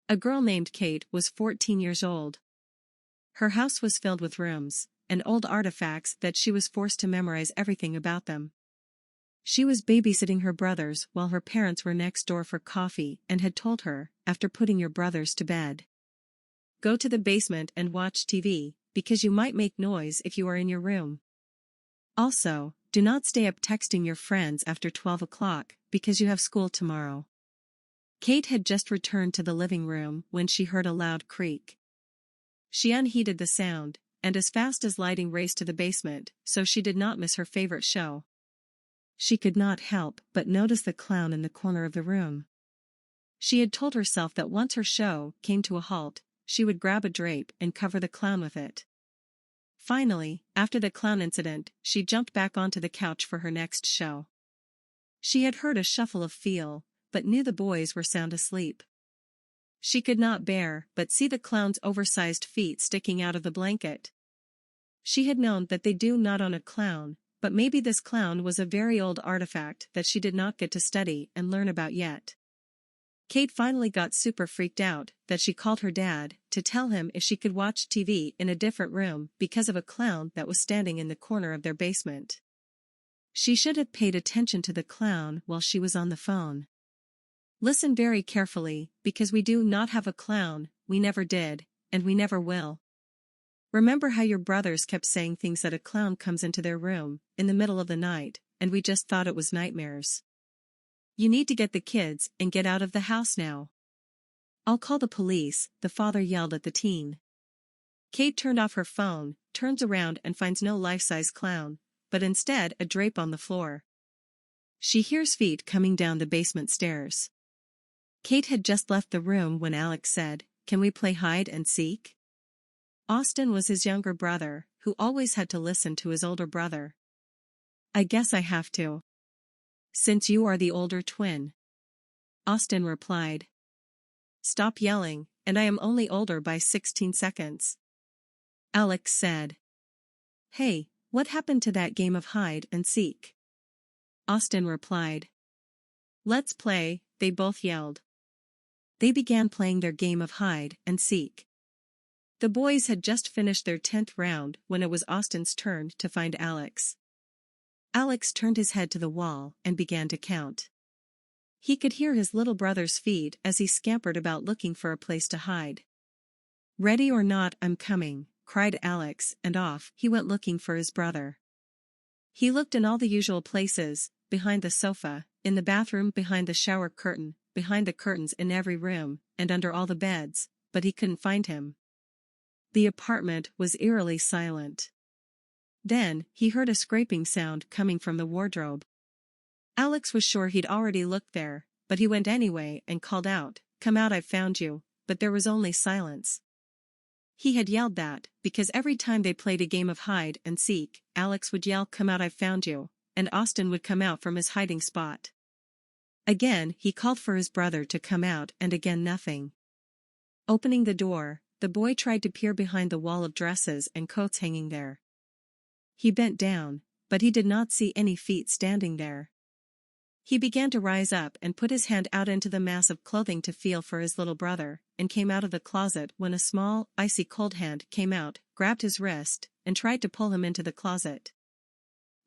A girl named Kate was 14 years old. Her house was filled with rooms and old artifacts that she was forced to memorize everything about them. She was babysitting her brothers while her parents were next door for coffee and had told her, after putting your brothers to bed, go to the basement and watch TV, because you might make noise if you are in your room. Also, do not stay up texting your friends after 12 o'clock, because you have school tomorrow. Kate had just returned to the living room when she heard a loud creak. She unheeded the sound, and as fast as lighting raced to the basement, so she did not miss her favorite show. She could not help but notice the clown in the corner of the room. She had told herself that once her show came to a halt, she would grab a drape and cover the clown with it. Finally, after the clown incident, she jumped back onto the couch for her next show. She had heard a shuffle of feet, but knew the boys were sound asleep. She could not bear but see the clown's oversized feet sticking out of the blanket. She had known that they do not own a clown, but maybe this clown was a very old artifact that she did not get to study and learn about yet. Kate finally got super freaked out that she called her dad to tell him if she could watch TV in a different room because of a clown that was standing in the corner of their basement. She should have paid attention to the clown while she was on the phone. Listen very carefully, because we do not have a clown, we never did, and we never will. Remember how your brothers kept saying things that a clown comes into their room in the middle of the night, and we just thought it was nightmares. You need to get the kids and get out of the house now. I'll call the police, the father yelled at the teen. Kate turned off her phone, turns around and finds no life-size clown, but instead a drape on the floor. She hears feet coming down the basement stairs. Kate had just left the room when Alex said, "Can we play hide and seek?" Austin was his younger brother, who always had to listen to his older brother. "I guess I have to. Since you are the older twin," Austin replied. "Stop yelling, and I am only older by 16 seconds. Alex said. "Hey, what happened to that game of hide and seek?" Austin replied. "Let's play," they both yelled. They began playing their game of hide and seek. The boys had just finished their 10th round when it was Austin's turn to find Alex. Alex turned his head to the wall and began to count. He could hear his little brother's feet as he scampered about looking for a place to hide. "Ready or not, I'm coming," cried Alex, and off he went looking for his brother. He looked in all the usual places, behind the sofa, in the bathroom, behind the shower curtain, behind the curtains in every room, and under all the beds, but he couldn't find him. The apartment was eerily silent. Then, he heard a scraping sound coming from the wardrobe. Alex was sure he'd already looked there, but he went anyway and called out, "Come out, I've found you," but there was only silence. He had yelled that, because every time they played a game of hide and seek, Alex would yell, "Come out, I've found you," and Austin would come out from his hiding spot. Again, he called for his brother to come out, and again nothing. Opening the door, the boy tried to peer behind the wall of dresses and coats hanging there. He bent down, but he did not see any feet standing there. He began to rise up and put his hand out into the mass of clothing to feel for his little brother, and came out of the closet when a small, icy cold hand came out, grabbed his wrist, and tried to pull him into the closet.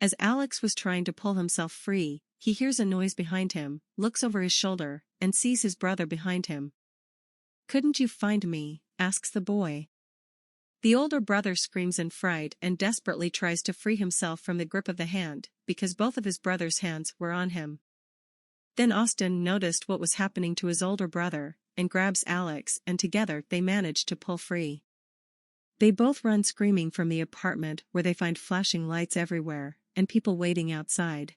As Alex was trying to pull himself free, he hears a noise behind him, looks over his shoulder, and sees his brother behind him. "Couldn't you find me?" asks the boy. The older brother screams in fright and desperately tries to free himself from the grip of the hand, because both of his brother's hands were on him. Then Austin noticed what was happening to his older brother, and grabs Alex, and together they manage to pull free. They both run screaming from the apartment, where they find flashing lights everywhere, and people waiting outside.